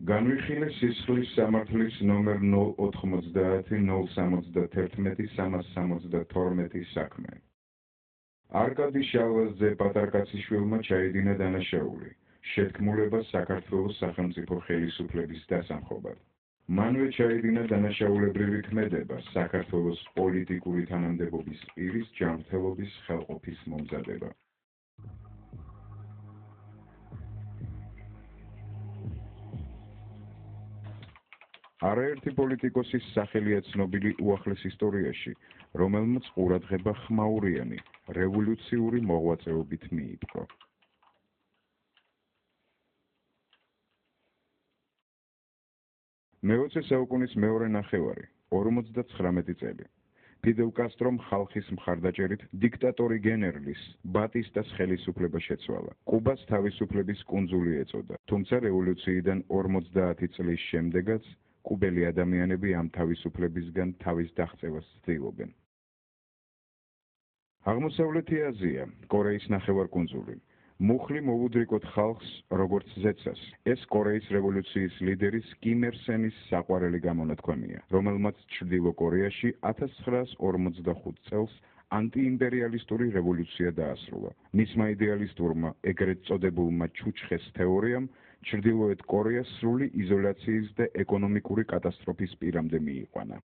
განვიხილე სისხლის სამართლის ნომერ 090-071-362 საქმე. არკადი შალვაზძე პატარკაციშვილმა ჩაიდინა დანაშაული, შეთქმულება საქართველოს სახელმწიფო ხელისუფლების დასამხობად. მანვე ჩაიდინა დანაშაულებრივი ქმედება საქართველოს პოლიტიკური თანამდებობის პირის ჯანმრთელობის ხელყოფის მომზადება. არაერთი პოლიტიკოსის სახელია ცნობილი უახლეს ისტორიაში, რომელმაც ყურადღება ხმაურიანი, რევოლუციური მოღვაწეობით მიიპყრო. მე-20 საუკუნის მეორე ნახევარი, 59 წელი. ფიდელ კასტრომ ხალხის მხარდაჭერით დიქტატორი გენერლის, ბატისტას ხელისუფლება შეცვალა. კუბას თავისუფლების კუნძული ეწოდა, თუმცა რევოლუციიდან 50 წლის შემდეგაც კუბელი ადამიანები ამ თავისუფლებისგან თავის დაღწევას ცდილობენ. აღმოსავლეთი აზია, კორეის ნახევარკუნძული. მუხლი მოუდრიკოთ ხალხს, როგორც ზეცას. ეს კორეის რევოლუციის ლიდერის კიმ ერ სენის საყვარელი გამონათქვამია, რომელმაც ჩრდილო კორეაში 1945 წელს ანტიიმპერიალისტური რევოლუცია დაასრულა. მისმა იდეალისტურმა, ეგრეთ წოდებულმა ჩუჩხეს თეორიამ, ჩრდილოეთ კორეა სრული იზოლაციის და ეკონომიკური კატასტროფის პირამდე მიიყვანა.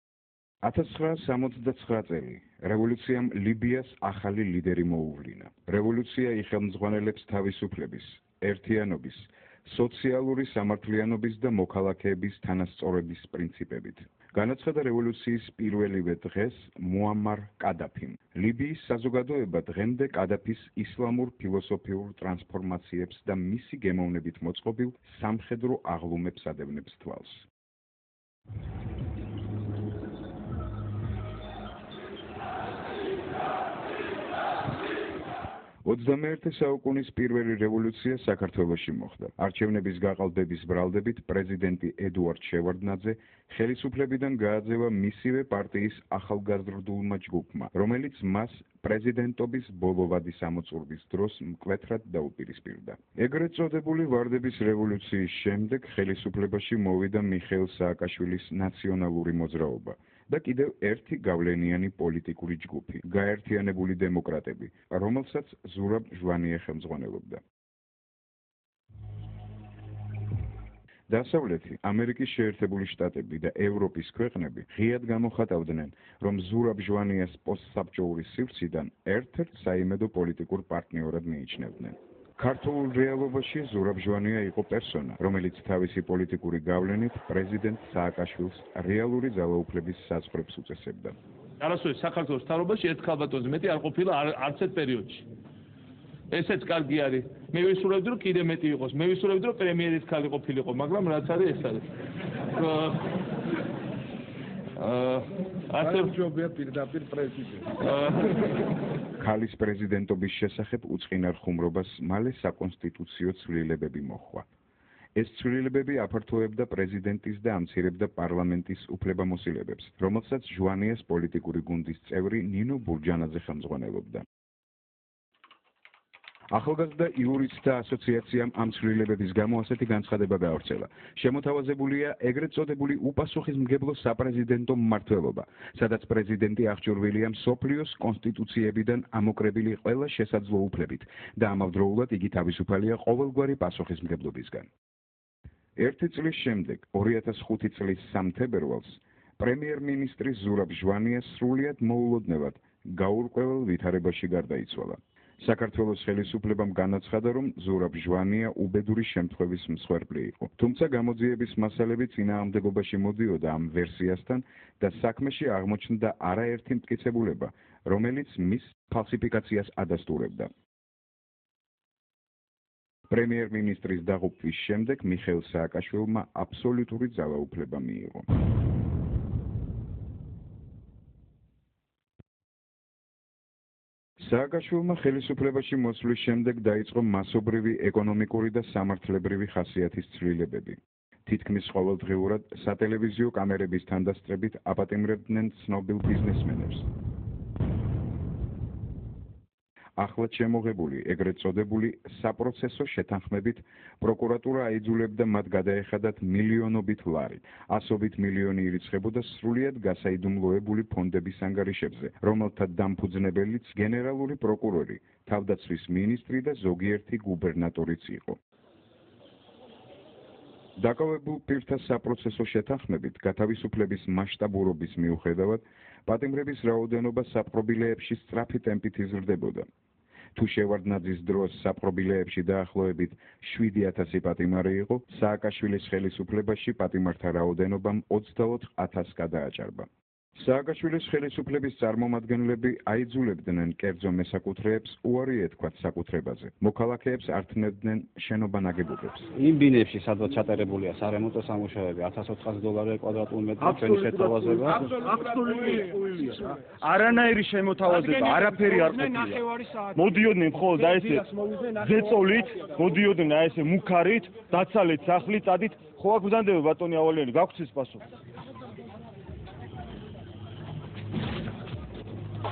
1969 წელი რევოლუციამ ლიბიას ახალი ლიდერი მოუვლინა. რევოლუცია იხელმძღვანელებს თავისუფლების, ერთიანობის, სოციალური სამართლიანობის და მოქალაქეების თანასწორობის პრინციპებით. განაცხადა რევოლუციის პირველივე დღეს მუამარ კადაფიმ. ლიბიის საზოგადოება დღემდე კადაფის ისლამურ ფილოსოფიურ ტრანსფორმაციებს და მისი გემოვნებით მოწყობილ სამხედრო აღლუმებს ადევნებს თვალს. 21 საუკუნის პირველი რევოლუცია საქართველოში მოხდა. არჩევნების გაყალბების ბრალდებით პრეზიდენტი ედუარდ შევარდნაძე ხელისუფლებიდან გააძევა მისივე პარტიის ახალგაზრდულმა ჯგუფმა, რომელიც მას პრეზიდენტობის ბოლო ვადის ამოწურვის დროს მკვეთრად დაუპირისპირდა. ეგრეთ წოდებული ვარდების რევოლუციის შემდეგ ხელისუფლებაში მოვიდა მიხეილ სააკაშვილის ნაციონალური მოძრაობა და კიდევ ერთი გავლენიანი პოლიტიკური ჯგუფი, გაერთიანებული დემოკრატები, რომელსაც ზურაბ ჟვანია ხელმძღვანელობდა. დასავლეთი, ამერიკის შეერთებული შტატები და ევროპის ქვეყნები ღიად გამოხატავდნენ, რომ ზურაბ ჟვანიას პოსტსაბჭოური სივრციდან ერთ-ერთ საიმედო პოლიტიკურ პარტნიორად მიიჩნევდნენ. ქართულ რეალობაში ზურაბ ჟვანია იყო პერსონა, რომელიც თავისი პოლიტიკური გავლენით პრეზიდენტ სააკაშვილს რეალური ძალაუფლების საზღვრებს უწესებდა. არასოდეს საქართველოს მთავრობაში ერთ ქალბატონზე მეტი არ ყოფილა არც ერთ პერიოდში. ესეც კარგი არის. მე ვისურვებდი, რომ კიდე მეტი იყოს. მე ვისურვებდი, რომ პრემიერის ქალი ყოფილიყო, მაგრამ რაც არის ეს არის. ასე ჯობია პირდაპირ პრეზიდენტი. ქალის პრეზიდენტობის შესახებ უწყინარ ხუმრობას მალე საკონსტიტუციო ცვლილებები მოჰყვა. ეს ცვლილებები აფართოებდა პრეზიდენტის და ამცირებდა პარლამენტის უფლებამოსილებებს, რომელსაც ჟვანიას პოლიტიკური გუნდის წევრი ნინო ბურჯანაძე ხელმძღვანელობდა. ახალგაზრდა იურისტთა ასოციაციამ ამ ცვლილებების გამო ასეთი განცხადება გაავრცელა. შემოთავაზებულია ეგრეთ წოდებული უპასუხისმგებლო საპრეზიდენტო მმართველობა, სადაც პრეზიდენტი აღჭურვილია მსოფლიოს კონსტიტუციებიდან ამოკრებილი ყველა შესაძლო უფლებით და ამავდროულად იგი თავისუფალია ყოველგვარი პასუხისმგებლობისგან. ერთი წლის შემდეგ, 2005 წლის 3 თებერვალს, პრემიერ-მინისტრი ზურაბ ჟვანია სრულიად მოულოდნელად გაურკვეველ ვითარებაში გარდაიცვალა. საქართველოს ხელისუფლებამ განაცხადა, რომ ზურაბ ჟვანია უბედური შემთხვევის მსხვერპლი იყო. თუმცა გამოძიების მასალები წინააღმდეგობაში მოდიოდა ამ ვერსიასთან და საქმეში აღმოჩნდა არაერთი მტკიცებულება, რომელიც მის ფალსიფიკაციას ადასტურებდა. პრემიერ-მინისტრის დაღუპვის შემდეგ მიხეილ სააკაშვილმა აბსოლუტური ძალაუფლება მიიღო. სააკაშვილმა ხელისუფლებაში მოსვლის შემდეგ დაიწყო მასობრივი ეკონომიკური და სამართლებრივი ხასიათის ცვლილებები. თითქმის ყოველდღიურად სატელევიზიო კამერების თანდასწრებით აპატიმრებდნენ ცნობილ ბიზნესმენებს. ახლად შემოღებული ეგრეთ წოდებული საპროცესო შეთანხმებით პროკურატურა აიძულებდა მათ გადაეხადათ მილიონობით ლარი, ასობით მილიონი ირიცხებოდა სრულიად გასაიდუმლოებული ფონდების ანგარიშებზე, რომელთა დამფუძნებელიც გენერალური პროკურორი, თავდაცვის მინისტრი და ზოგიერთი გუბერნატორიც იყო. დაკავებულ პირთა საპროცესო შეთანხმებით გათავისუფლების მასშტაბურობის მიუხედავად პატიმრების რაოდენობა საპყრობილეებში სწრაფი ტემპით იზრდებოდა. თუ შევარდნაძის დროს საპყრობილეებში დაახლოებით 7,000 პატიმარი იყო, სააკაშვილის ხელისუფლებაში პატიმართა რაოდენობამ 24,000 გადააჭარბა. სააკაშვილის ხელისუფლების წარმომადგენლები აიძულებდნენ კერძო მესაკუთრეებს უარი ეთქვათ საკუთრებაზე. მოქალაქეებს ართმევდნენ შენობა ნაგებობებს. იმ ბინებში, სადაც ჩატარებულია სარემონტო სამუშაოები, $1,400 კვადრატულ მეტრზე ჩვენი შეთავაზება. არანაირი შემოთავაზება, არაფერი არ ყოფილა. მოდიოდნენ მხოლოდ აი ესე ზეწოლით, მოდიოდნენ აი ესე მუქარით, დაცალეთ სახლით, წადით, ხო აქ ბრძანდება ბატონი ავალიანი, გაქვთ ეს პასუხი.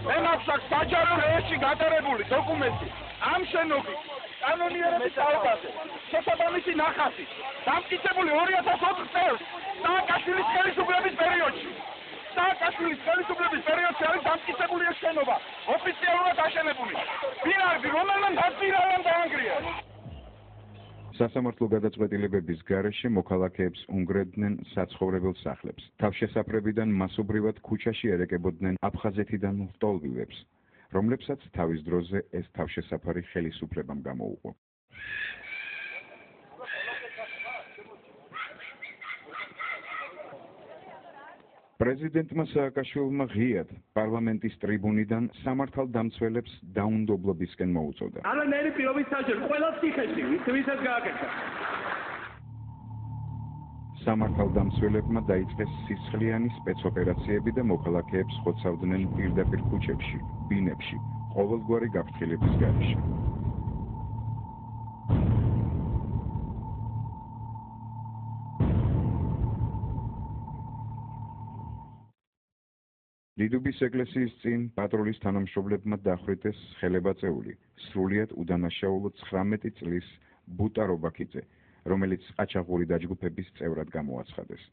მე მაქვს საჯარო რეესტრი გატარებული დოკუმენტი ამ შენობის კანონიერების საუბარზე შესაბამისი ნახაზი დამტკიცებული 2004 წელს სააკაშვილის ხელისუფლების პერიოდში არის დამტკიცებული ეს შენობა ოფიციალურად აშენებული ფინანსი რომელმან დაწირავან დაანგრია სასამართლო გადაწყვეტილებების გარეშე მოქალაქეებს უნგრევდნენ საცხოვრებელ სახლებს. თავშესაფრებიდან მასობრივად ქუჩაში ერეკებოდნენ აფხაზეთიდან ლტოლვილებს, რომლებსაც თავის დროზე ეს თავშესაფარი ხელისუფლებამ გამოუყო. პრეზიდენტმა სააკაშვილმა ღიად პარლამენტის ტრიბუნიდან სამართალდამცველებს დაუნდობლობისკენ მოუწოდა. არანაირი პირობის საჯარო, ყველა ციხეში, ვისაც გააკეთა. სამართალდამცველებმა დაიწყეს სისხლიანი სპეცოპერაციები და მოქალაქეებს ხოცავდნენ პირდაპირ ქუჩებში, ბინებში, ყოველგვარი გაფრთხილების გარეშე. დიდუბის ეკლესიის წინ პატრულის თანამშრომლებმა დახვრიტეს ხელებაწეული, სრულიად უდანაშაულო 19 წლის ბუტა რობაქიძე, რომელიც ყაჩაღური დაჯგუფების წევრად გამოაცხადეს.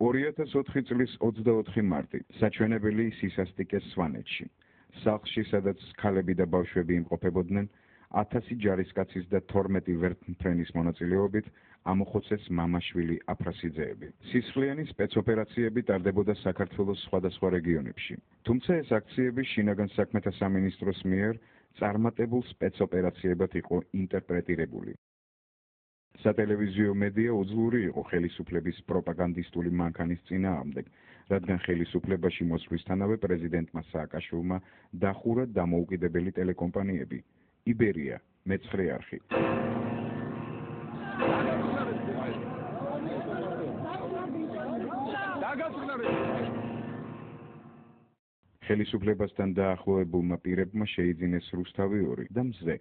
2004 წლის 24 მარტი საჩვენებელი სისასტიკეს სვანეთში, სახლში, სადაც ქალები და ბავშვები იმყოფებოდნენ, 1000 ჯარისკაცის და 12 ვერტმფრენის მონაწილეობით ამოხოცეს მამაშვილი აფრასიძეები. სისხლიანი სპეცოპერაციები ტარდებოდა საქართველოს სხვადასხვა რეგიონებში. თუმცა ეს აქციები შინაგან საქმეთა სამინისტროს მიერ წარმატებულ სპეცოპერაციებად იყო ინტერპრეტირებული. სატელევიზიო მედია უძლური იყო ხელისუფლების პროპაგანდისტული მანქანის წინააღმდეგ, რადგან ხელისუფლებაში მოსვლისთანავე პრეზიდენტმა სააკაშვილმა დახურა დამოუკიდებელი ტელეკომპანიები იბერია, მეცხრე არხი. ხელისუფლებასთან დაახლოებულმა პირებმა შეიძინეს რუსთავი 2 და მზე.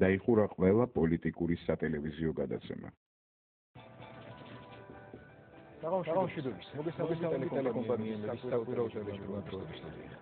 დაიხურა ყველა პოლიტიკური სატელევიზიო გადაცემა.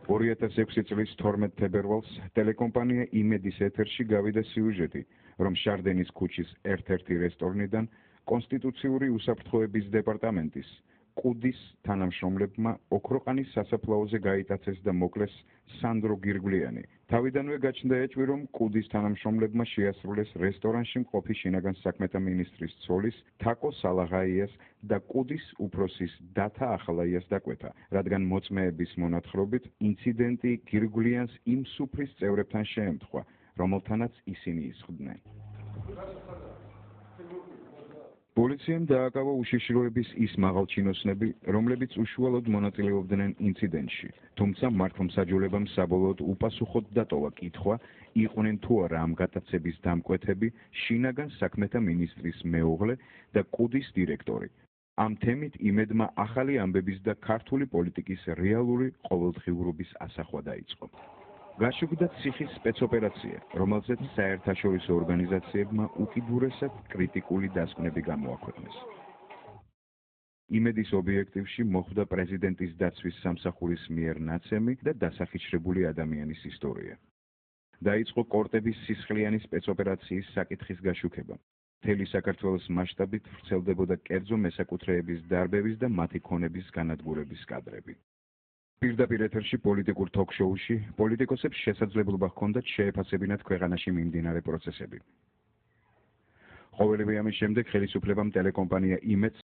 2006 წლის 12 თებერვალს ტელეკომპანია იმედის ეთერში გავიდა სიუჟეტი, რომ შარდენის ქუჩის ერთ-ერთი რესტორნიდან კონსტიტუციური უსაფრთხოების დეპარტამენტის კუდის თანამშრომლებმა ოქროყანის სასაფლაოზე გაიტაცეს და მოკლეს სანდრო გირგვლიანი. თავიდანვე გაჩნდა ეჭვი, რომ კუდის თანამშრომლებმა შეასრულეს რესტორანში მყოფი შინაგან საქმეთა მინისტრის ცოლის თაკო სალაღაიას და კუდის უფროსის დათა ახალაიას დაკვეთა, რადგან მოწმეების მონათხრობით ინციდენტი გირგვლიანს იმ სუფრის წევრებთან შეემთხვა, რომელთანაც ისინი ისხდნენ. პოლიციამ დააკავა უშიშროების ის მაღალჩინოსნები, რომლებიც უშუალოდ მონაწილეობდნენ ინციდენტში. თუმცა მართლმსაჯულებამ საბოლოოდ უპასუხოდ დატოვა კითხვა, იყვნენ თუ არა ამ გატაცების დამკვეთები შინაგან საქმეთა მინისტრის მეუღლე და კუდის დირექტორი. ამ თემით იმედმა ახალი ამბების და ქართული პოლიტიკის რეალური ყოველდღიურობის ასახვა დაიწყო. გაშუქდა ციხის სპეცოპერაცია, რომელზეც საერთაშორისო ორგანიზაციებმა უკიდურესად კრიტიკული დასკვნები გამოაქვეყნეს. იმედის ობიექტივში მოხვდა პრეზიდენტის დაცვის სამსახურის მიერ ნაცემი და დასახიჩრებული ადამიანის ისტორია. დაიწყო კორტების სისხლიანი სპეცოპერაციის საკითხის გაშუქება. მთელი საქართველოს მასშტაბით ვრცელდებოდა კერძო მესაკუთრეების დარბევის და მათი ქონების განადგურების კადრები. პირდაპირ ეთერში პოლიტიკურ თოქ-შოუში პოლიტიკოსებს შესაძლებლობა ჰქონდათ შეეფასებინათ ქვეყანაში მიმდინარე პროცესები. ყოველივე ამის შემდეგ ხელისუფლებამ ტელეკომპანია იმედს